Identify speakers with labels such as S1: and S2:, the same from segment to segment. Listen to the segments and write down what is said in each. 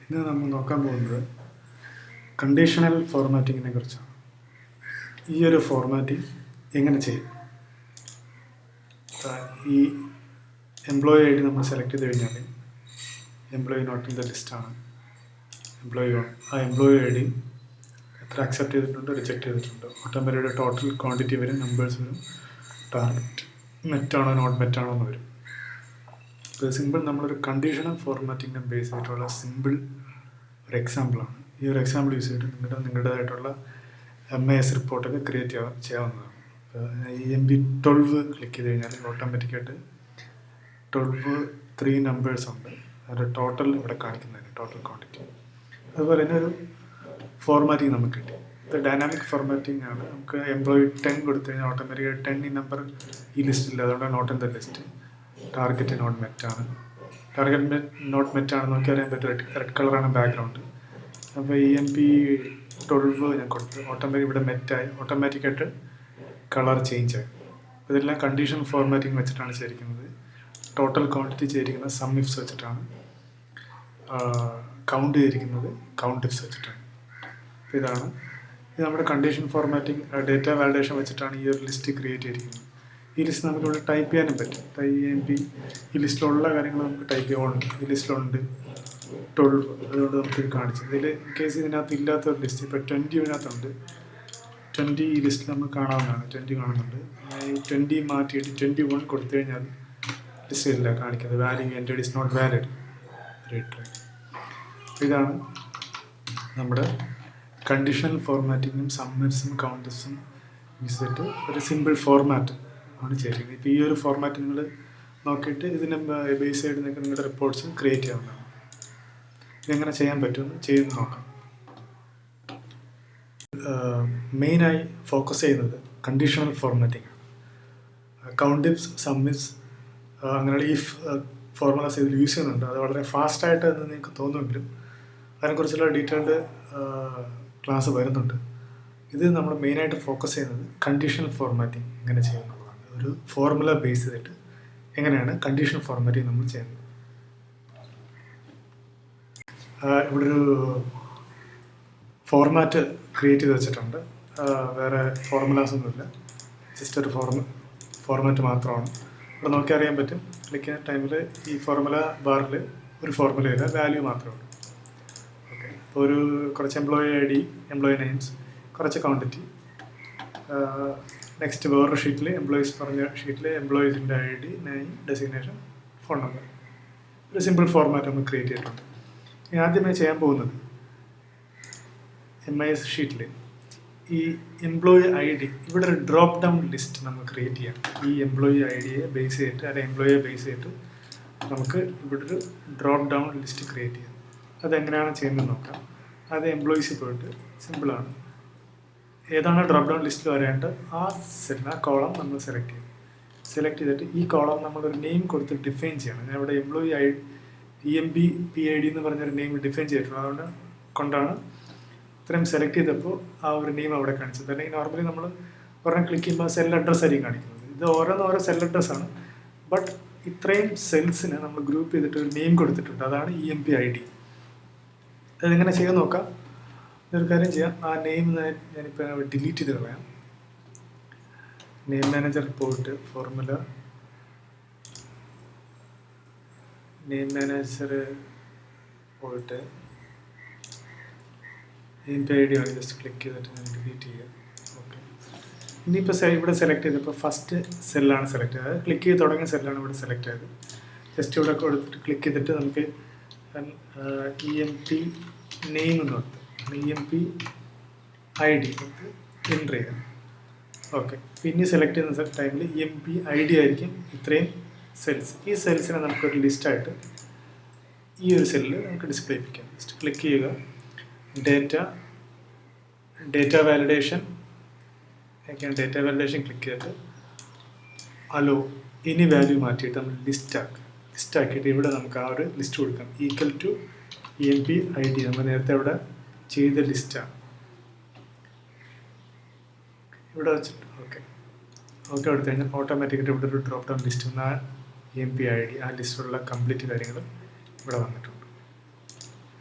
S1: ഇന്ന് നമ്മൾ നോക്കാൻ പോകുന്നത് കണ്ടീഷണൽ ഫോർമാറ്റിങ്ങിനെ കുറിച്ചാണ്. ഈ ഒരു ഫോർമാറ്റിംഗ് എങ്ങനെ ചെയ്യും? ഈ എംപ്ലോയി ഐ ഡി നമ്മൾ സെലക്ട് ചെയ്ത് കഴിഞ്ഞാൽ എംപ്ലോയി നോട്ട് ഇൻ ദ ലിസ്റ്റാണ്. എംപ്ലോയി ഓൺ ആ എംപ്ലോയി ഐ ഡി എത്ര അക്സെപ്റ്റ് ചെയ്തിട്ടുണ്ട്, റിജക്റ്റ് ചെയ്തിട്ടുണ്ട്, ഓട്ടോമാറ്റിയുടെ ടോട്ടൽ ക്വാണ്ടിറ്റി വരും, നമ്പേഴ്സ് വരും, ടാർഗറ്റ് മെറ്റാണോ നോട്ട് മെറ്റാണോ എന്ന് വരും. ഇത് സിമ്പിൾ നമ്മളൊരു കണ്ടീഷണൽ ഫോർമാറ്റിങ്ങിനെ ബേസ് ചെയ്തിട്ടുള്ള സിമ്പിൾ ഒരു എക്സാമ്പിളാണ്. ഈ ഒരു എക്സാമ്പിൾ യൂസ് ചെയ്തിട്ട് നിങ്ങളുടേതായിട്ടുള്ള MIS റിപ്പോർട്ടൊക്കെ ക്രിയേറ്റ് ചെയ്യാവുന്നതാണ്. EMP12 ക്ലിക്ക് ചെയ്ത് കഴിഞ്ഞാൽ ഓട്ടോമാറ്റിക്കായിട്ട് 3 നമ്പേഴ്സ് ഉണ്ട്. അതിൻ്റെ ടോട്ടൽ ഇവിടെ കാണിക്കുന്നതിന് ടോട്ടൽ ക്വാണ്ടിറ്റി. അതുപോലെ തന്നെ ഒരു ഫോർമാറ്റിംഗ് നമുക്ക് കിട്ടി. ഇത് ഡൈനാമിക് ഫോർമാറ്റിംഗ് ആണ്. നമുക്ക് എംപ്ലോയി 10 കൊടുത്തു കഴിഞ്ഞാൽ ഓട്ടോമാറ്റിക്കായി 10 ഈ നമ്പർ ഈ ലിസ്റ്റില്ല, അതുകൊണ്ട് not in the list. Target not മെറ്റാണ്. ടാർഗറ്റ് നോട്ട് മെറ്റാണെന്ന് നമുക്ക് അറിയാൻ പറ്റും. റെഡ് കളറാണ് ബാക്ക്ഗ്രൗണ്ട്. അപ്പോൾ EMP12 ഞാൻ കൊടുത്തു, ഓട്ടോമാറ്റിക് ഇവിടെ മെറ്റായി, ഓട്ടോമാറ്റിക്കായിട്ട് കളർ ചേഞ്ച് ആയി. അപ്പോൾ ഇതെല്ലാം കണ്ടീഷൻ ഫോർമാറ്റിംഗ് വെച്ചിട്ടാണ് ചെയ്തിരിക്കുന്നത്. ടോട്ടൽ ക്വാണ്ടിറ്റി ചെയ്തിരിക്കുന്നത് സം ഇഫ്സ് വെച്ചിട്ടാണ്, കൗണ്ട് ചെയ്തിരിക്കുന്നത് കൗണ്ട് ഇഫ്സ് വെച്ചിട്ടാണ്. അപ്പോൾ ഇത് നമ്മുടെ കണ്ടീഷൻ ഫോർമാറ്റിംഗ് ഡേറ്റ വാലിഡേഷൻ വെച്ചിട്ടാണ് ഈ ഒരു ലിസ്റ്റ് ക്രിയേറ്റ് ചെയ്തിരിക്കുന്നത്. ഈ ലിസ്റ്റ് നമുക്കിവിടെ ടൈപ്പ് ചെയ്യാനും പറ്റും. EMP ഈ ലിസ്റ്റിലുള്ള കാര്യങ്ങൾ നമുക്ക് ടൈപ്പ് ചെയ്യാനുണ്ട്. ഈ ലിസ്റ്റിലുണ്ട് 12, അതുകൊണ്ട് നമുക്ക് കാണിച്ചു. ഇതിൽ ഇൻ കേസ് ഇതിനകത്ത് ഇല്ലാത്തൊരു ലിസ്റ്റ്, ഇപ്പോൾ 20 ഇതിനകത്തുണ്ട്. 20 ഈ ലിസ്റ്റിൽ നമുക്ക് കാണാവുന്നതാണ്. 20 കാണുന്നുണ്ട്. ഈ 20 മാറ്റിയിട്ട് 21 കൊടുത്തു കഴിഞ്ഞാൽ ലിസ്റ്റ് ഇല്ല കാണിക്കുന്നത്. Value entered is not valid. Retry. ഇതാണ് നമ്മുടെ കണ്ടീഷണൽ ഫോർമാറ്റിങ്ങും സമ്മർസും കൗണ്ടേഴ്സും യൂസ് ചെയ്തിട്ട് ഒരു സിമ്പിൾ ഫോർമാറ്റ് ആണ് ചെയ്യുന്നത്. ഇപ്പോൾ ഈ ഒരു ഫോർമാറ്റ് നിങ്ങൾ നോക്കിയിട്ട് ഇതിനെ ബേസ് ചെയ്ത് നിങ്ങളുടെ റിപ്പോർട്ട്സ് ക്രിയേറ്റ് ചെയ്യാവുന്നതാണ്. ഇതെങ്ങനെ ചെയ്യാൻ പറ്റുമെന്ന് ചെയ്ത് നോക്കാം. മെയിനായി ഫോക്കസ് ചെയ്യുന്നത് കണ്ടീഷണൽ ഫോർമാറ്റിംഗ് ആണ്. കൗണ്ട് ഇഫ്സ്, സം ഇഫ്സ്, അങ്ങനെയുള്ള ഈ ഫോർമുലാസ് ഇതിൽ യൂസ് ചെയ്യുന്നുണ്ട്. അത് വളരെ ഫാസ്റ്റായിട്ട് എന്ന് നിങ്ങൾക്ക് തോന്നുമെങ്കിലും അതിനെക്കുറിച്ചുള്ള ഡീറ്റെയിൽഡ് ക്ലാസ് വരുന്നുണ്ട്. ഇത് നമ്മൾ മെയിനായിട്ട് ഫോക്കസ് ചെയ്യുന്നത് കണ്ടീഷണൽ ഫോർമാറ്റിംഗ് എങ്ങനെ ചെയ്യുന്നുള്ളതാണ്. ഒരു ഫോർമുല ബേസ് ചെയ്തിട്ട് എങ്ങനെയാണ് കണ്ടീഷണൽ ഫോർമാറ്റിംഗ് നമ്മൾ ചെയ്യുന്നത്. ഇവിടെ ഒരു ഫോർമാറ്റ് ക്രിയേറ്റ് ചെയ്ത് വെച്ചിട്ടുണ്ട്. വേറെ ഫോർമുലാസ് ഒന്നുമില്ല, ജസ്റ്റ് ഒരു ഫോർമാറ്റ് മാത്രമാണ്. ഇവിടെ നോക്കി അറിയാൻ പറ്റും. ക്ലിക്ക് ചെയ്യുന്ന ടൈമിൽ ഈ ഫോർമുല ബാറിൽ ഒരു ഫോർമുലയില്ല, വാല്യൂ മാത്രമേ ഉള്ളൂ. ഓക്കെ, അപ്പോൾ കുറച്ച് employee ID D, employee names, കുറച്ച് ക്വാണ്ടിറ്റി. നെക്സ്റ്റ് വേറൊരു ഷീറ്റിൽ എംപ്ലോയീസ് പറഞ്ഞ ഷീറ്റിൽ എംപ്ലോയീസിൻ്റെ ID, name, designation, phone number. ഒരു സിമ്പിൾ ഫോർമാറ്റ് നമ്മൾ ക്രിയേറ്റ് ചെയ്തിട്ടുണ്ട്. ഇനി ആദ്യമായി ചെയ്യാൻ പോകുന്നത് MIS ഷീറ്റിൽ ഈ എംപ്ലോയി ID, ഇവിടെ ഒരു ഡ്രോപ്പ് ഡൗൺ ലിസ്റ്റ് നമ്മൾ ക്രിയേറ്റ് ചെയ്യാം. ഈ എംപ്ലോയി IDയെ ബേസ് ചെയ്തിട്ട്, അല്ലെങ്കിൽ എംപ്ലോയിയെ ബേസ് ചെയ്തിട്ട് നമുക്ക് ഇവിടെ ഒരു ഡ്രോപ്പ് ഡൗൺ ലിസ്റ്റ് ക്രിയേറ്റ് ചെയ്യാം. അതെങ്ങനെയാണ് ചെയ്യുന്നത് നോക്കാം. അത് എംപ്ലോയീസിൽ പോയിട്ട് സിമ്പിളാണ്. ഏതാണ് ഡ്രോപ്പ് ഡൗൺ ലിസ്റ്റിൽ വരേണ്ടത് ആ സെൽ, ആ കോളം നമ്മൾ സെലക്ട് ചെയ്തിട്ട് ഈ കോളം നമ്മളൊരു നെയിം കൊടുത്ത് ഡിഫൈൻ ചെയ്യണം. ഞാൻ ഇവിടെ എംപ്ലോയി EMP-PID എന്ന് പറഞ്ഞൊരു നെയിം ഡിഫൈൻ ചെയ്തിട്ടുണ്ട്. കൊണ്ടാണ് ഇത്രയും സെലക്ട് ചെയ്തപ്പോൾ ആ ഒരു നെയിം അവിടെ കാണിച്ചത്. അല്ലെങ്കിൽ നോർമലി നമ്മൾ ഒരെണ്ണം ക്ലിക്ക് ചെയ്യുമ്പോൾ സെൽ അഡ്രസ്സ് ആയിരിക്കും കാണിക്കുന്നത്. ഇത് ഓരോ സെൽ അഡ്രസ്സാണ്. ബട്ട് ഇത്രയും സെൽസിന് നമ്മൾ ഗ്രൂപ്പ് ചെയ്തിട്ട് ഒരു നെയിം കൊടുത്തിട്ടുണ്ട്. അതാണ് EMP-ID. അതെങ്ങനെ ചെയ്യാൻ നോക്കാം. ഒരു കാര്യം ചെയ്യാം. ആ നെയിം ഞാനിപ്പോൾ ഡിലീറ്റ് ചെയ്ത് കളയാം. നെയിം മാനേജർ പോയിട്ട് ഫോർമുല നെയിം മാനേജർ പോയിട്ട് EMP-ID ആണ് ജസ്റ്റ് ക്ലിക്ക് ചെയ്തിട്ട് ഞാൻ ഡിലീറ്റ് ചെയ്യുക. ഓക്കെ, ഇനിയിപ്പോൾ ഇവിടെ സെലക്ട് ചെയ്തപ്പോൾ ഫസ്റ്റ് സെല്ലാണ് സെലക്ട് ചെയ്തത്. ക്ലിക്ക് ചെയ്ത് തുടങ്ങിയ സെല്ലാണ് ഇവിടെ സെലക്ട് ചെയ്തത്. ജസ്റ്റ് ഇവിടെ കൊടുത്തിട്ട് ക്ലിക്ക് ചെയ്തിട്ട് നമുക്ക് EMP നെയിം എന്ന് കൊടുത്ത് EMP-ID എൻ്റർ ചെയ്യാം. ഓക്കെ, പിന്നെ സെലക്ട് ചെയ്യുന്ന ടൈമിൽ EMP-ID ആയിരിക്കും ഇത്രയും സെൽസ്. ഈ സെൽസിനെ നമുക്കൊരു ലിസ്റ്റായിട്ട് ഈ ഒരു സെല്ലിൽ നമുക്ക് ഡിസ്പ്ലേ ചെയ്യിപ്പിക്കാം. ജസ്റ്റ് ക്ലിക്ക് ചെയ്യുക. ഡേറ്റ വാലിഡേഷൻ ക്ലിക്ക് ചെയ്തിട്ട് അലോ ഇനി വാല്യൂ മാറ്റിയിട്ട് നമ്മൾ ലിസ്റ്റാക്കിയിട്ട് ഇവിടെ നമുക്ക് ആ ഒരു ലിസ്റ്റ് കൊടുക്കാം. ഈക്വൽ ടു EMP-ID നമ്മൾ നേരത്തെ അവിടെ ചെയ്ത ലിസ്റ്റാണ്. ഇവിടെ വെച്ചിട്ട് ഓക്കെ എടുത്തു കഴിഞ്ഞാൽ ഓട്ടോമാറ്റിക്കായിട്ട് ഇവിടെ ഒരു ഡ്രോപ്പ് ഡൗൺ ലിസ്റ്റ് വന്ന EMP-ID ആ ലിസ്റ്റിലുള്ള കംപ്ലീറ്റ് കാര്യങ്ങൾ ഇവിടെ വന്നിട്ടുണ്ട്.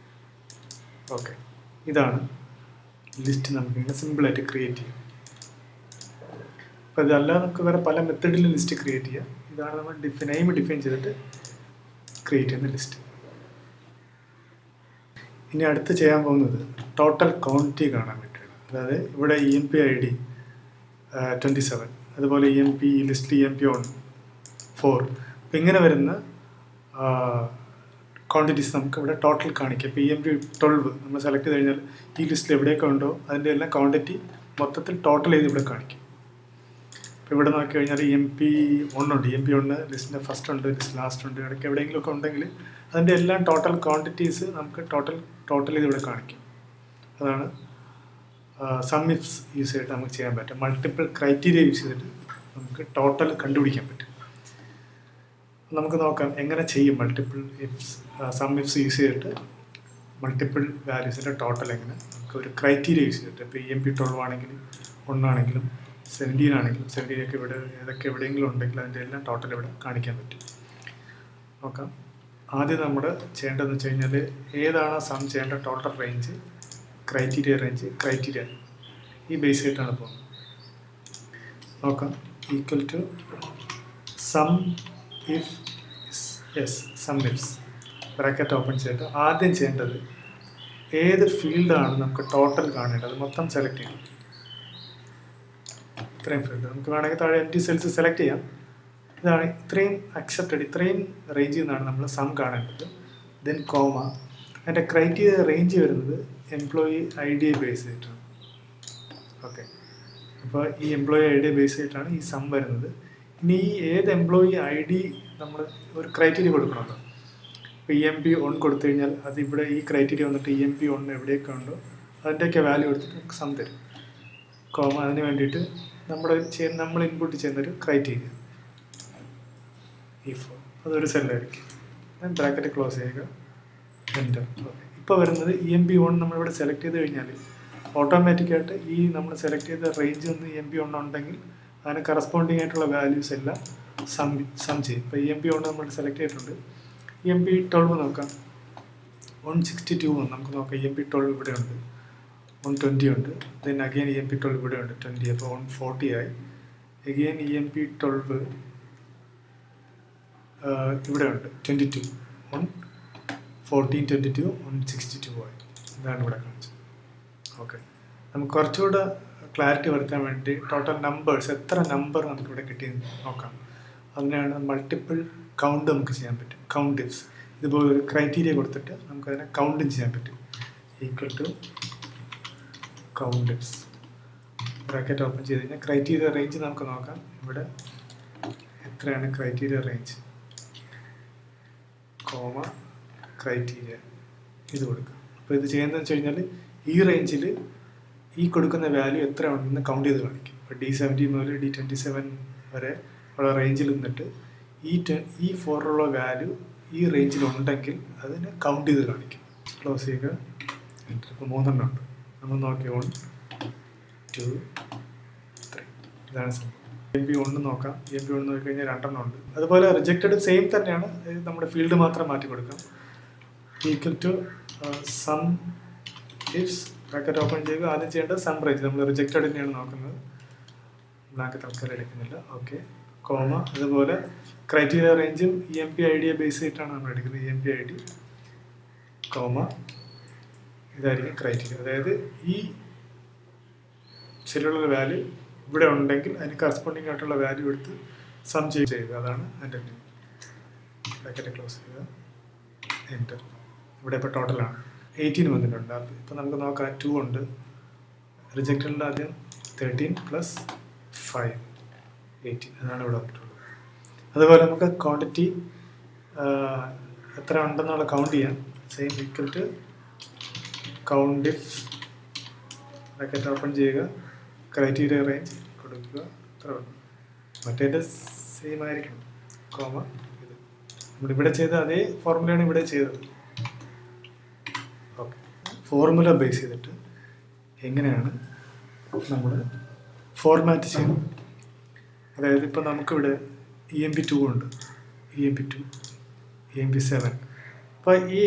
S1: ഓക്കെ, ഇതാണ് ലിസ്റ്റ് നമുക്കിങ്ങനെ സിമ്പിളായിട്ട് ക്രിയേറ്റ് ചെയ്യാം. അപ്പോൾ ഇതല്ലാതെ നമുക്ക് വേറെ പല മെത്തഡിലും ലിസ്റ്റ് ക്രിയേറ്റ് ചെയ്യാം. ഇതാണ് നമ്മൾ നെയിം ഡിഫൈൻ ചെയ്തിട്ട് ക്രിയേറ്റ് ചെയ്യുന്ന ലിസ്റ്റ്. ഇനി അടുത്ത് ചെയ്യാൻ പോകുന്നത് ടോട്ടൽ ക്വാണ്ടിറ്റി കാണാൻ വേണ്ടിയാണ്. അതായത് ഇവിടെ EMP ID 27, അതുപോലെ EMP ലിസ്റ്റിൽ EMP 4. അപ്പോൾ ഇങ്ങനെ വരുന്ന ക്വാണ്ടിറ്റീസ് നമുക്ക് ഇവിടെ ടോട്ടൽ കാണിക്കാം. ഇപ്പോൾ EMP 12 നമ്മൾ സെലക്ട് ചെയ്ത് കഴിഞ്ഞാൽ ഈ ലിസ്റ്റിൽ എവിടെയൊക്കെ ഉണ്ടോ അതിൻ്റെ എല്ലാം ക്വാണ്ടിറ്റി മൊത്തത്തിൽ ടോട്ടൽ ചെയ്ത് ഇവിടെ കാണിക്കും. ഇപ്പോൾ ഇവിടെ നോക്കി കഴിഞ്ഞാൽ EMP 1 ഉണ്ട്, EMP 1 ലിസ്റ്റിൻ്റെ ഫസ്റ്റ് ഉണ്ട്, ലിസ്റ്റ് ലാസ്റ്റ് ഉണ്ട്, ഇടയ്ക്ക് എവിടെയെങ്കിലുമൊക്കെ ഉണ്ടെങ്കിൽ അതിൻ്റെ എല്ലാം ടോട്ടൽ ക്വാണ്ടിറ്റീസ് നമുക്ക് ടോട്ടൽ ചെയ്ത് ഇവിടെ കാണിക്കും. അതാണ് സം ഇഫ്സ് യൂസ് ചെയ്തിട്ട് നമുക്ക് ചെയ്യാൻ പറ്റും. മൾട്ടിപ്പിൾ ക്രൈറ്റീരിയ യൂസ് ചെയ്തിട്ട് നമുക്ക് ടോട്ടൽ കണ്ടുപിടിക്കാൻ പറ്റും. നമുക്ക് നോക്കാം എങ്ങനെ ചെയ്യും multiple ifs, sum ifs use ചെയ്തിട്ട് മൾട്ടിപ്പിൾ വാല്യൂസിൻ്റെ ടോട്ടൽ എങ്ങനെ നമുക്ക് ഒരു ക്രൈറ്റീരിയ യൂസ് ചെയ്തിട്ട്. ഇപ്പോൾ EMP 12 ആണെങ്കിലും 1 ആണെങ്കിലും 17 ആണെങ്കിലും 17 ഒക്കെ ഇവിടെ ഏതൊക്കെ എവിടെയെങ്കിലും ഉണ്ടെങ്കിൽ അതിൻ്റെ എല്ലാം ടോട്ടൽ ഇവിടെ കാണിക്കാൻ പറ്റും. നോക്കാം. ആദ്യം നമ്മൾ ചെയ്യേണ്ടതെന്ന് വെച്ച് കഴിഞ്ഞാൽ ഏതാണ് സം ചെയ്യേണ്ട total range, criteria range, criteria ഈ ബേസ് ആയിട്ടാണ് പോകുന്നത്. നോക്കാം. Equal to sum ifs sum ifs bracket open ചെയ്തിട്ട് ആദ്യം ചെയ്യേണ്ടത് ഏത് ഫീൽഡാണ് നമുക്ക് ടോട്ടൽ കാണേണ്ടത് മൊത്തം സെലക്ട് ചെയ്യണം. ഇത്രയും ഫീൽഡ് നമുക്ക് വേണമെങ്കിൽ താഴെ empty സെൽസ് സെലക്ട് ചെയ്യാം. ഇതാണ് ഇത്രയും അക്സെപ്റ്റഡ്, ഇത്രയും റേഞ്ചിൽ നിന്നാണ് നമ്മൾ സം കാണേണ്ടത്. ദെൻ കോമ, അതിൻ്റെ ക്രൈറ്റീരിയ റേഞ്ച് വരുന്നത് എംപ്ലോയി ID ബേസ് ചെയ്തിട്ടാണ്. ഓക്കെ, അപ്പോൾ ഈ എംപ്ലോയി ID ബേസ് ചെയ്തിട്ടാണ് ഈ സം വരുന്നത്. ഇനി ഈ ഏത് എംപ്ലോയി ID നമ്മൾ ഒരു ക്രൈറ്റീരിയ കൊടുക്കണമല്ലോ. ഇപ്പോൾ EMP 1 കൊടുത്തു കഴിഞ്ഞാൽ അത് ഇവിടെ ഈ ക്രൈറ്റീരിയ വന്നിട്ട് EMP 1 എവിടെയൊക്കെ ഉണ്ടോ അതിൻ്റെയൊക്കെ വാല്യൂ എടുത്തിട്ട് നമുക്ക് സം തരും. കോമ, അതിന് വേണ്ടിയിട്ട് നമ്മൾ ഇൻപുട്ട് ചെയ്യുന്നൊരു ക്രൈറ്റീരിയ ഈ4, അതൊരു സെല്ലായിരിക്കും. ബ്രാക്കറ്റ് ക്ലോസ് ചെയ്യുക, എൻ്റർ. ഓക്കെ, ഇപ്പോൾ വരുന്നത് EMP 1 നമ്മളിവിടെ സെലക്ട് ചെയ്ത് കഴിഞ്ഞാൽ ഓട്ടോമാറ്റിക്കായിട്ട് ഈ നമ്മൾ സെലക്ട് ചെയ്ത റേഞ്ച് ഒന്ന് EMP 1 ഉണ്ടെങ്കിൽ അതിന് കറസ്പോണ്ടിങ് ആയിട്ടുള്ള വാല്യൂസ് എല്ലാം സം ചെയ്യും. ഇപ്പോൾ EMP 1 നമ്മൾ സെലക്ട് ചെയ്തിട്ടുണ്ട്. EMP 12 നോക്കാം, 162 നമുക്ക് നോക്കാം. EMP 12 ഇവിടെ ഉണ്ട്, 120 ഉണ്ട്. ദെൻ അഗെയിൻ EMP 12 ഇവിടെ ഉണ്ട് 20, അപ്പോൾ 140 ആയി. അഗെയിൻ EMP 12 ഇവിടെ ഉണ്ട് 22, 114, 22, 162 ആയി. ഇതാണ് ഇവിടെ കാണിച്ചത്. ഓക്കെ, നമുക്ക് കുറച്ചുകൂടെ ക്ലാരിറ്റി വരുത്താൻ വേണ്ടി ടോട്ടൽ നമ്പേഴ്സ് എത്ര നമ്പർ നമുക്കിവിടെ കിട്ടിയെന്ന് നോക്കാം. അതിനാണ് മൾട്ടിപ്പിൾ കൗണ്ട് നമുക്ക് ചെയ്യാൻ പറ്റും. കൗണ്ട് ഇഫ്സ് ഇതുപോലെ ഒരു ക്രൈറ്റീരിയ കൊടുത്തിട്ട് നമുക്കതിനെ കൗണ്ടും ചെയ്യാൻ പറ്റും. Equal to count ifs bracket open ചെയ്ത് കഴിഞ്ഞാൽ ക്രൈറ്റീരിയ റേഞ്ച് നമുക്ക് നോക്കാം. ഇവിടെ എത്രയാണ് ക്രൈറ്റീരിയ റേഞ്ച്, കോമ ക്രൈറ്റീരിയ ഇത് കൊടുക്കാം. അപ്പോൾ ഇത് ചെയ്യുന്നതെന്ന് വെച്ച് കഴിഞ്ഞാൽ ഈ റേഞ്ചിൽ ഈ കൊടുക്കുന്ന വാല്യൂ എത്ര ഉണ്ടെന്ന് കൗണ്ട് ചെയ്ത് കാണിക്കും. ഇപ്പോൾ D17 മുതൽ D27 വരെ ഉള്ള റേഞ്ചിൽ നിന്നിട്ട് ഈ 4 വാല്യൂ ഈ റേഞ്ചിലുണ്ടെങ്കിൽ അതിനെ കൗണ്ട് ചെയ്ത് കാണിക്കും. ക്ലോസ് ചെയ്യുക, ഇപ്പോൾ 3 ഉണ്ട്. നമ്മൾ നോക്കി 1, 2, 3 ഇതാണ് സംഭവം. EMP 1 നോക്കാം. EMP 1 നോക്കിക്കഴിഞ്ഞാൽ 2 ഉണ്ട്. അതുപോലെ റിജക്റ്റഡ് സെയിം തന്നെയാണ്, നമ്മുടെ ഫീൽഡ് മാത്രം മാറ്റി കൊടുക്കാം. Equal to sum ifs bracket open ചെയ്യുക. ആദ്യം ചെയ്യേണ്ടത് സം റേഞ്ച്, നമ്മൾ റിജക്റ്റഡ് തന്നെയാണ് നോക്കുന്നത്, ബ്ലാക്ക് തൽക്കാലം എടുക്കുന്നില്ല. ഓക്കെ, കോമ, അതുപോലെ ക്രൈറ്റീരിയ റേഞ്ചും EMP ID ബേസ് ചെയ്തിട്ടാണ് നമ്മൾ എടുക്കുന്നത്. EMP ID കോമ ഇതായിരിക്കും ക്രൈറ്റീരിയ. അതായത് ഈ സെല്ലുള്ള വാല്യൂ ഇവിടെ ഉണ്ടെങ്കിൽ അതിന് കറസ്പോണ്ടിങ് ആയിട്ടുള്ള വാല്യൂ എടുത്ത് സം ചെയ്യുക. അതാണ് അതിൻ്റെ ബ്രാക്കറ്റ് ക്ലോസ് ചെയ്യുക, എൻ്റർ. ഇവിടെ ഇപ്പോൾ ടോട്ടലാണ് 18 വന്നിട്ടുണ്ട്. ഇപ്പോൾ നമുക്ക് നോക്കാം 2 ഉണ്ട്. റിജക്റ്റഡിൽ ആദ്യം 13 + 5 18 അതാണ് ഇവിടെ വന്നിട്ടുള്ളത്. അതുപോലെ നമുക്ക് ക്വാണ്ടിറ്റി എത്ര ഉണ്ടെന്നുള്ള കൗണ്ട് ചെയ്യാം. Same equal to count if bracket open ചെയ്യുക, ക്രൈറ്റീരിയ റേഞ്ച് കൊടുക്കുക. എത്ര ഉണ്ട് മറ്റേൻ്റെ സെയിം ആയിരിക്കും, കോമ ഇത് നമ്മളിവിടെ ചെയ്ത അതേ ഫോർമുലയാണ് ഇവിടെ ചെയ്തത്. ഓക്കെ, ഫോർമുല ബേസ് ചെയ്തിട്ട് എങ്ങനെയാണ് നമ്മൾ ഫോർമാറ്റ് ചെയ്യുന്നത്. അതായത് ഇപ്പോൾ നമുക്കിവിടെ EMP 2 ഉണ്ട്, EMP 2, EMP 7, അപ്പോൾ ഈ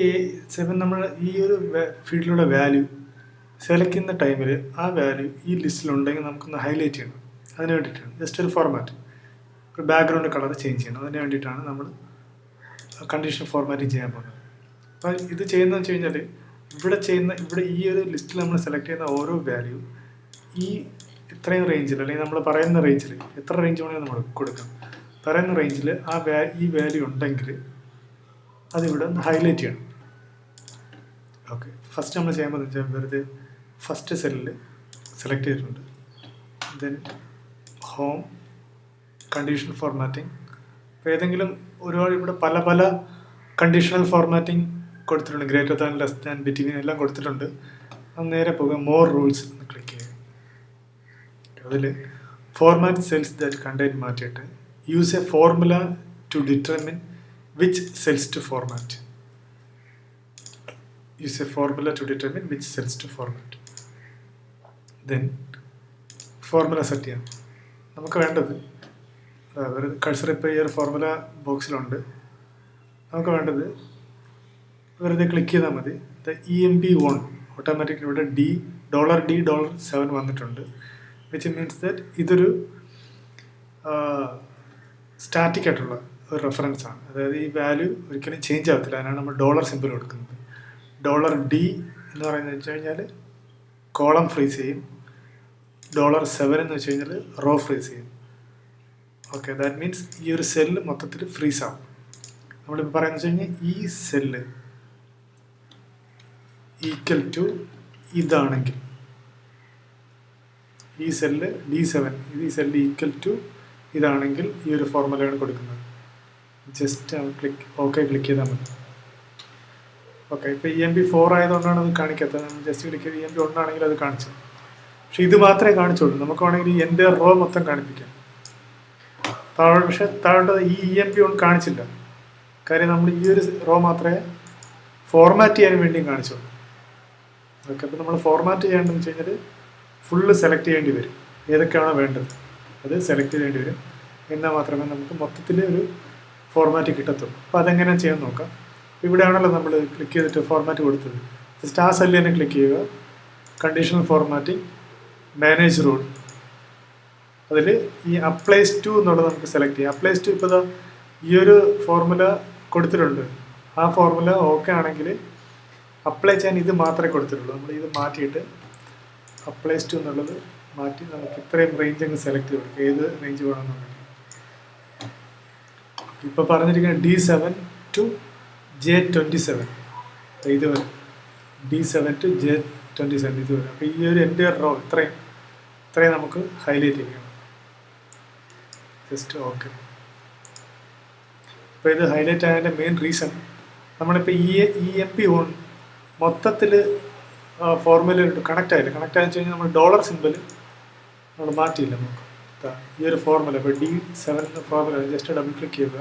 S1: 7 നമ്മൾ ഈ ഒരു ഫീൽഡിലുള്ള വാല്യൂ സെലക്ട് ചെയ്യുന്ന ടൈമിൽ ആ വാല്യൂ ഈ ലിസ്റ്റിലുണ്ടെങ്കിൽ നമുക്കൊന്ന് ഹൈലൈറ്റ് ചെയ്യണം. അതിന് വേണ്ടിയിട്ടാണ് ജസ്റ്റ് ഒരു ഫോർമാറ്റ്, ഒരു ബാക്ക്ഗ്രൗണ്ട് കളർ ചേഞ്ച് ചെയ്യണം. അതിന് വേണ്ടിയിട്ടാണ് നമ്മൾ കണ്ടീഷണൽ ഫോർമാറ്റിംഗ് ചെയ്യാൻ പോകുന്നത്. അപ്പോൾ ഇത് ചെയ്യുന്നതെന്ന് വെച്ച് കഴിഞ്ഞാൽ ഇവിടെ ഈ ഒരു ലിസ്റ്റിൽ നമ്മൾ സെലക്ട് ചെയ്യുന്ന ഓരോ വാല്യൂ ഈ ഇത്രയും റേഞ്ചിൽ, അല്ലെങ്കിൽ നമ്മൾ പറയുന്ന റേഞ്ചിൽ, എത്ര റേഞ്ച് വേണമെങ്കിൽ നമ്മൾ കൊടുക്കാം, പറയുന്ന റേഞ്ചിൽ ഈ വാല്യൂ ഉണ്ടെങ്കിൽ അതിവിടെ ഒന്ന് ഹൈലൈറ്റ് ചെയ്യണം. ഓക്കെ, ഫസ്റ്റ് നമ്മൾ ചെയ്യാൻ പോകുന്നത് വെച്ചാൽ വെറുതെ ഫസ്റ്റ് സെല്ലിൽ സെലക്ട് ചെയ്തിട്ടുണ്ട്. Then home, conditional formatting. അപ്പോൾ ഏതെങ്കിലും ഒരുപാട് ഇവിടെ പല കണ്ടീഷണൽ ഫോർമാറ്റിംഗ് കൊടുത്തിട്ടുണ്ട്. Greater than, less than, between എല്ലാം കൊടുത്തിട്ടുണ്ട്. അത് നേരെ പോകുക മോർ റൂൾസ് എന്ന് ക്ലിക്ക് ചെയ്യുക. അതിൽ ഫോർമാറ്റ് സെൽസ് ദാറ്റ് കണ്ടെയ്ൻ മാറ്റിയിട്ട് use a formula to determine which cells to format. Use a formula to determine which cells to format. Then formula set ചെയ്യാം. നമുക്ക് വേണ്ടത് കഴ്സർ ഇപ്പോൾ ഈ ഒരു ഫോർമുല ബോക്സിലുണ്ട്. നമുക്ക് വേണ്ടത് വെറുതെ ക്ലിക്ക് ചെയ്താൽ മതി. EMP1 ഓട്ടോമാറ്റിക്കലി ഇവിടെ $D$7 വന്നിട്ടുണ്ട്. വിച്ച് മീൻസ് ദാറ്റ് ഇതൊരു സ്റ്റാറ്റിക് ആയിട്ടുള്ള ഒരു റെഫറൻസ് ആണ്. അതായത് ഈ വാല്യൂ ഒരിക്കലും ചേഞ്ച് ആകത്തില്ല. അതിനാണ് നമ്മൾ ഡോളർ സിമ്പിൾ കൊടുക്കുന്നത്. $D എന്ന് പറയുന്നത് വെച്ച് കഴിഞ്ഞാൽ കോളം ഫ്രീസ് ചെയ്യും. $7 എന്ന് വെച്ച് കഴിഞ്ഞാൽ റോ ഫ്രീസ് ചെയ്യും. ഓക്കെ, ദാറ്റ് മീൻസ് ഈ ഒരു സെല്ല് മൊത്തത്തിൽ ഫ്രീസ് ആവും. നമ്മളിപ്പോൾ പറയുന്നത് വെച്ച് കഴിഞ്ഞാൽ ഈ സെല്ല് ഈക്വൽ ടു ഇതാണെങ്കിൽ, ഈ സെല്ല് D7, ഈ സെല്ല് ഈക്വൽ ടു ഇതാണെങ്കിൽ ഈ ഒരു ഫോർമുലയാണ് കൊടുക്കുന്നത്. ജസ്റ്റ് ക്ലിക്ക് ചെയ്താൽ മതി. ഓക്കെ, ഇപ്പോൾ EMP4 ആയതുകൊണ്ടാണ് അത് കാണിക്കാത്തത്. നമ്മൾ ജസ്റ്റ് ക്ലിക്ക് ചെയ്ത് EMP1 ആണെങ്കിൽ അത് കാണിച്ചു. പക്ഷെ ഇത് മാത്രമേ കാണിച്ചുള്ളൂ. നമുക്ക് വേണമെങ്കിൽ ഈ എൻ്റെ റോ മൊത്തം കാണിപ്പിക്കാം. പക്ഷെ താഴോട്ട് ഈ EMP1 കാണിച്ചില്ല. കാര്യം നമ്മൾ ഈ ഒരു റോ മാത്രമേ ഫോർമാറ്റ് ചെയ്യാൻ വേണ്ടിയും കാണിച്ചുള്ളൂ. ഓക്കെ, അപ്പോൾ നമ്മൾ ഫോർമാറ്റ് ചെയ്യേണ്ടതെന്ന് വെച്ച് കഴിഞ്ഞാൽ ഫുള്ള് സെലക്ട് ചെയ്യേണ്ടി വരും. ഏതൊക്കെയാണോ വേണ്ടത് അത് സെലക്ട് ചെയ്യേണ്ടി വരും. എന്നാൽ മാത്രമേ നമുക്ക് മൊത്തത്തിൽ ഒരു ഫോർമാറ്റ് കിട്ടത്തുള്ളൂ. അപ്പോൾ അതെങ്ങനെ ചെയ്യാൻ നോക്കാം. ഇവിടെയാണല്ലോ നമ്മൾ ക്ലിക്ക് ചെയ്തിട്ട് ഫോർമാറ്റ് കൊടുത്തത്. ജസ്റ്റ് ആ സെല്ല് തന്നെ ക്ലിക്ക് ചെയ്യുക. Conditional formatting, manage rule. അതിൽ ഈ അപ്ലൈസ് ടു എന്നുള്ളത് നമുക്ക് സെലക്ട് ചെയ്യാം. അപ്ലൈസ് ടു ഇപ്പോൾ ഈ ഒരു ഫോർമുല കൊടുത്തിട്ടുണ്ട്. ആ ഫോർമുല ഓക്കെ ആണെങ്കിൽ അപ്ലൈ ചെയ്യാൻ ഇത് മാത്രമേ കൊടുത്തിട്ടുള്ളൂ. നമ്മൾ ഇത് മാറ്റിയിട്ട് അപ്ലൈസ് ടു എന്നുള്ളത് മാറ്റി നമുക്ക് ഇത്രയും റേഞ്ച് അങ്ങ് സെലക്ട് ചെയ്ത് കൊടുക്കുക. ഏത് റേഞ്ച് വേണമെന്നുണ്ടെങ്കിൽ ഇപ്പോൾ പറഞ്ഞിരിക്കുന്നത് D7 to J27 ഇതുവരെ, D7 to J27 ഇതുവരെ. അപ്പോൾ ഈ ഒരു എൻ്റെ റോ ഇത്രയും നമുക്ക് ഹൈലൈറ്റ് ചെയ്യണം. Just okay. അപ്പോൾ ഇത് ഹൈലൈറ്റ് ആയതിൻ്റെ മെയിൻ റീസൺ നമ്മളിപ്പോൾ EMP1 മൊത്തത്തിൽ ഫോർമുലയിട്ട് കണക്റ്റ് ആയില്ല. കണക്റ്റ് ആയെന്ന് വെച്ച് കഴിഞ്ഞാൽ നമ്മൾ ഡോളർ സിമ്പിൾ നമ്മൾ മാറ്റിയില്ല. നമുക്ക് ഈ ഒരു ഫോർമുല ഇപ്പോൾ D7 എന്ന ഫോർമുല ജസ്റ്റ് ഡബിൾ ക്ലിക്ക് ചെയ്യുക.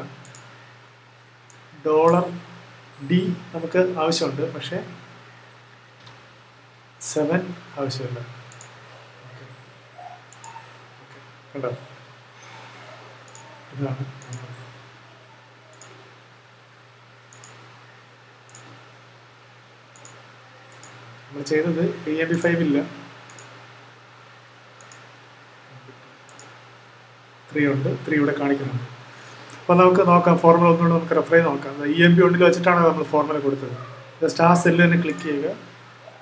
S1: $D നമുക്ക് ആവശ്യമുണ്ട്, പക്ഷേ 7 ആവശ്യമില്ല. കണ്ടോ, ഇതാണ് നമ്മൾ ചെയ്തത്. EMP5 ഇല്ല, 3 ഉണ്ട്. 3 ഇവിടെ കാണിക്കുന്നുണ്ട്. അപ്പോൾ നമുക്ക് നോക്കാം ഫോർമുല ഒന്നുകൂടെ നമുക്ക് റെഫർ ചെയ്ത് നോക്കാം. EMP1 വെച്ചിട്ടാണ് നമ്മൾ ഫോർമുല കൊടുത്തത്. ജസ്റ്റ് ആ സെല്ല് തന്നെ ക്ലിക്ക് ചെയ്യുക.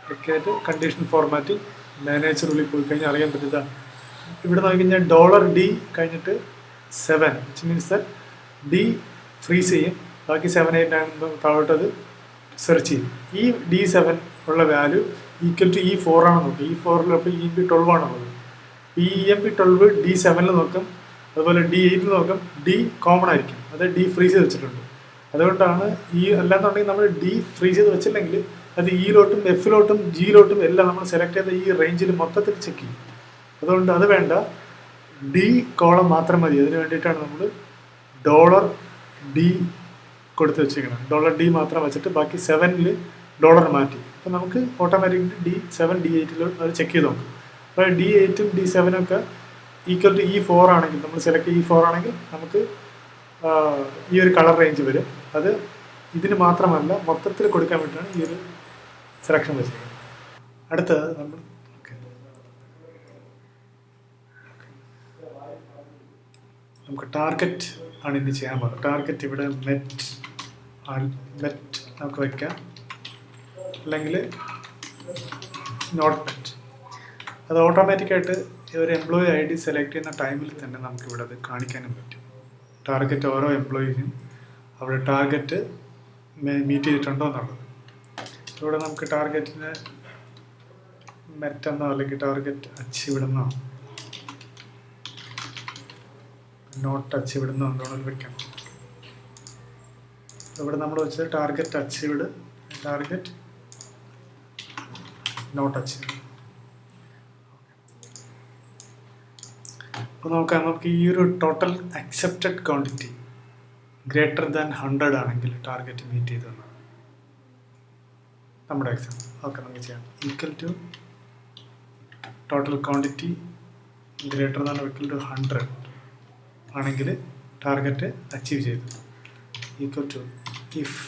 S1: ക്ലിക്ക് ചെയ്തിട്ട് കണ്ടീഷണൽ ഫോർമാറ്റിംഗ്, മാനേജ് റൂളിൽ പോയി കഴിഞ്ഞാൽ അറിയാൻ പറ്റുക. ഇവിടെ നോക്കി കഴിഞ്ഞാൽ $D കഴിഞ്ഞിട്ട് 7, which means that D freeze ചെയ്യും. ബാക്കി 7, 8, 9 താഴോട്ടത് സെർച്ച് ചെയ്യും. ഈ D7 ഉള്ള വാല്യൂ ഈക്വൽ ടു E4 ആണ് നോക്കുക. E4 അപ്പോൾ EMP12 ആണുള്ളത്. ഈ EMP12 D7 നോക്കും, അതുപോലെ D8 നോക്കും. D കോമൺ ആയിരിക്കും, അത് D ഫ്രീസ് ചെയ്ത് വെച്ചിട്ടുണ്ട്. അതുകൊണ്ടാണ് അല്ലാന്നുണ്ടെങ്കിൽ നമ്മൾ D ഫ്രീസ് ചെയ്ത് വെച്ചില്ലെങ്കിൽ അത് E-ലോട്ടും F-ലോട്ടും G-ലോട്ടും എല്ലാം നമ്മൾ സെലക്ട് ചെയ്ത ഈ റേഞ്ചിൽ മൊത്തത്തിൽ ചെക്ക് ചെയ്യും. അതുകൊണ്ട് അത് വേണ്ട, D കോളം മാത്രം മതി. അതിന് വേണ്ടിയിട്ടാണ് നമ്മൾ $D കൊടുത്ത് വെച്ചിരിക്കണം. $D മാത്രം വെച്ചിട്ട് ബാക്കി 7ൽ ഡോളർ മാറ്റി. അപ്പോൾ നമുക്ക് ഓട്ടോമാറ്റിക്കലി D7 D8 അത് ചെക്ക് ചെയ്ത് നോക്കും. അപ്പോൾ D8ഉം D7 ഒക്കെ ഈക്വൽ ടു E4 ആണെങ്കിൽ, നമ്മൾ സെലക്ട് E4 ആണെങ്കിൽ നമുക്ക് ഈ ഒരു കളർ റേഞ്ച് വരും. അത് ഇതിന് മാത്രമല്ല മൊത്തത്തിൽ കൊടുക്കാൻ വേണ്ടിയിട്ടാണ് ഈ ഒരു സെലക്ഷൻ വെച്ചിരിക്കുന്നത്. അടുത്തത് നമ്മൾ നമുക്ക് ടാർഗറ്റ് ആണ് ഇനി ചെയ്യാൻ പോകുന്നത്. ടാർഗറ്റ് ഇവിടെ മെറ്റ് നമുക്ക് വയ്ക്കാം, അല്ലെങ്കിൽ നോട്ട് മെറ്റ്. അത് ഓട്ടോമാറ്റിക്കായിട്ട് ഒരു എംപ്ലോയി ഐ ഡി സെലക്ട് ചെയ്യുന്ന ടൈമിൽ തന്നെ നമുക്ക് ഇവിടെ അത് കാണിക്കാനും പറ്റും. ടാർഗറ്റ് ഓരോ എംപ്ലോയിയും അവിടെ ടാർഗറ്റ് മീറ്റ് ചെയ്തിട്ടുണ്ടോ എന്നുള്ളത്. ഇവിടെ നമുക്ക് ടാർഗറ്റിന് മെറ്റെന്നോ അല്ലെങ്കിൽ ടാർഗറ്റ് അച്ചീവ്ഡ് എന്നോ നോട്ട് അച്ചീവ്ഡ് എന്നോ എന്തുകൊണ്ട് വെക്കണം. ഇവിടെ നമ്മൾ വെച്ചത് target achieved, target not achieved. അപ്പോൾ നമുക്ക് ഈ ഒരു total accepted quantity greater than 100 ആണെങ്കിൽ ടാർഗറ്റ് മീറ്റ് ചെയ്തെന്നാണ് നമ്മുടെ എക്സാം. ഓക്കെ, നമുക്ക് ചെയ്യാം. Equal to total quantity greater than equal to 100 ആണെങ്കിൽ ടാർഗറ്റ് അച്ചീവ് ചെയ്തു. Equal to if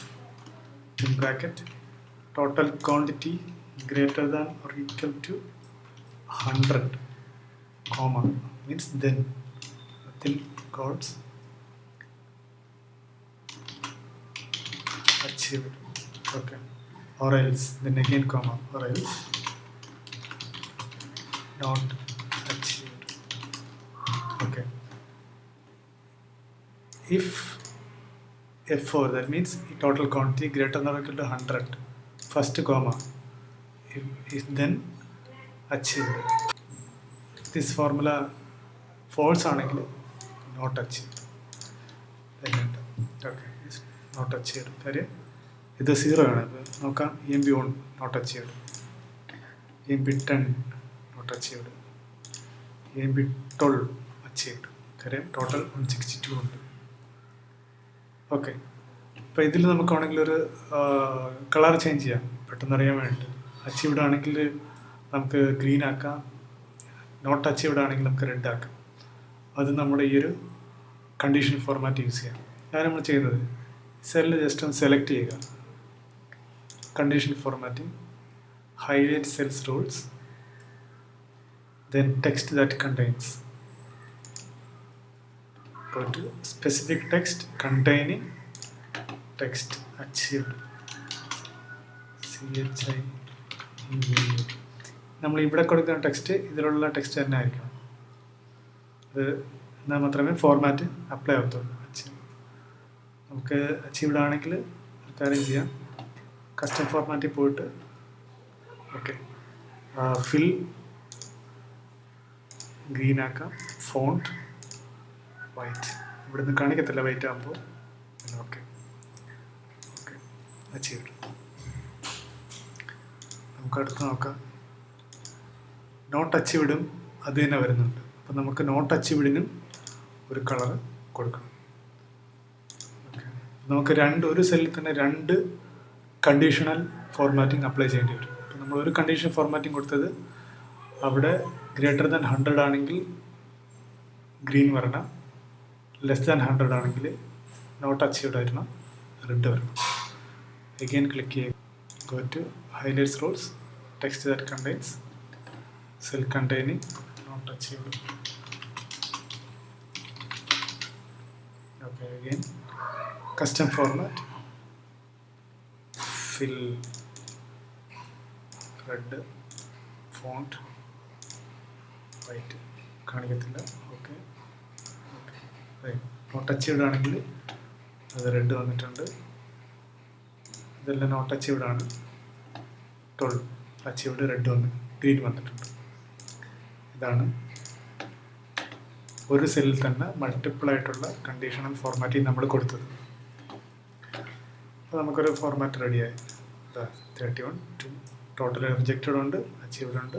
S1: in bracket total quantity greater than or equal to 100 comma means then within quotes achieved. Okay, or else, then again comma, or else not achieved. Okay, if F4, that means total quantity greater than or equal to 100, first comma, if then achieved. This formula false ആണെങ്കിൽ not achieved. Okay, not achieved. കാര്യം ഇത് 0 ആണ്. ഇപ്പോൾ നോക്കാം, EMP1 not achieved, EMP10 not achieved, EMP12 achieved. കാര്യം total 162 ഉണ്ട്. Okay, അപ്പോൾ ഇതിൽ നമുക്കാണെങ്കിൽ ഒരു കളർ ചേഞ്ച് ചെയ്യാം പെട്ടെന്ന് അറിയാൻ വേണ്ടിയിട്ട്. അച്ചീവ്ഡ് ആണെങ്കിൽ നമുക്ക് ഗ്രീൻ ആക്കാം, നോട്ട് അച്ചീവ്ഡ് ആണെങ്കിൽ നമുക്ക് റെഡ് ആക്കാം. അത് നമ്മുടെ ഈ ഒരു കണ്ടീഷൻ ഫോർമാറ്റ് യൂസ് ചെയ്യാം. ഞാൻ നമ്മൾ ചെയ്യുന്നത് സെല്ല് ജസ്റ്റ് ഒന്ന് സെലക്ട് ചെയ്യുക, condition formatting, highlight cells rules, then text that contains, go to specific text containing text achieved, നമ്മൾ ഇവിടെ കൊടുക്കുന്ന ടെക്സ്റ്റ് ഇതിലുള്ള ടെക്സ്റ്റ് തന്നെ ആയിരിക്കണം. അത് എന്നാൽ മാത്രമേ ഫോർമാറ്റ് അപ്ലൈ ആവത്തുള്ളൂ. നമുക്ക് അച്ചീവ്ഡ് ആണെങ്കിൽ കാര്യം ചെയ്യാം, കസ്റ്റം ഫോർമാറ്റിൽ പോയിട്ട് ഓക്കെ ഫിൽ ഗ്രീൻ ആക്കാം, ഫോണ്ട് വൈറ്റ്. ഇവിടുന്ന് കാണിക്കത്തില്ല വൈറ്റ് ആകുമ്പോൾ. Okay okay achieved. നമുക്ക് അടുത്ത് നോക്കാം, നോട്ട് അച്ചീവ്ഡും അത് തന്നെ വരുന്നുണ്ട്. അപ്പം നമുക്ക് നോട്ട് അച്ചീവ്ഡിനും ഒരു കളർ കൊടുക്കണം. ഓക്കെ, നമുക്ക് ഒരു സെല്ലിൽ തന്നെ 2 കണ്ടീഷണൽ ഫോർമാറ്റിംഗ് അപ്ലൈ ചെയ്യേണ്ടി വരും. അപ്പം നമ്മൾ ഒരു കണ്ടീഷൻ ഫോർമാറ്റിംഗ് കൊടുത്തത് അവിടെ ഗ്രേറ്റർ ദാൻ 100 ആണെങ്കിൽ ഗ്രീൻ വരണം, ലെസ് ദാൻ 100 ആണെങ്കിൽ നോട്ട് അച്ചീവ്ഡ് ആയിരുന്നു റെഡ് വരണം. അഗെയിൻ ക്ലിക്ക് ചെയ്യുക, go to highlights rules, text that contains, cell containing not achieved. Okay, again custom format, fill red, font white, കാണിക്കത്തില്ല. Okay okay, not achieved ആണെങ്കിൽ അത് red വന്നിട്ടുണ്ട്. ഇതെല്ലാം not achieved ആണ്, 12 achieved red വന്ന് green വന്നിട്ടുണ്ട്. ഇതാണ് ഒരു സെല്ലിൽ തന്നെ മൾട്ടിപ്പിൾ ആയിട്ടുള്ള കണ്ടീഷണൽ ഫോർമാറ്റിംഗ് നമ്മൾ കൊടുത്തത്. അപ്പോൾ നമുക്കൊരു ഫോർമാറ്റ് റെഡിയായി. 31 ടോട്ടൽ റിജക്റ്റഡ് ഉണ്ട്, അച്ചീവ്ഡ് ഉണ്ട്,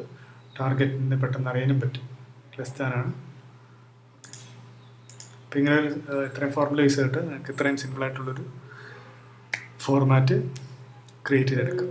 S1: ടാർഗറ്റിന് പെട്ടെന്ന് അറിയാനും പറ്റും, ലെസ് ദാനാണ്. അപ്പോൾ ഇങ്ങനെ ഇത്രയും ഫോർമുല യൂസ് ചെയ്തിട്ട് നമുക്ക് ഇത്രയും സിമ്പിളായിട്ടുള്ളൊരു ഫോർമാറ്റ് ക്രിയേറ്റ് ചെയ്തെടുക്കാം.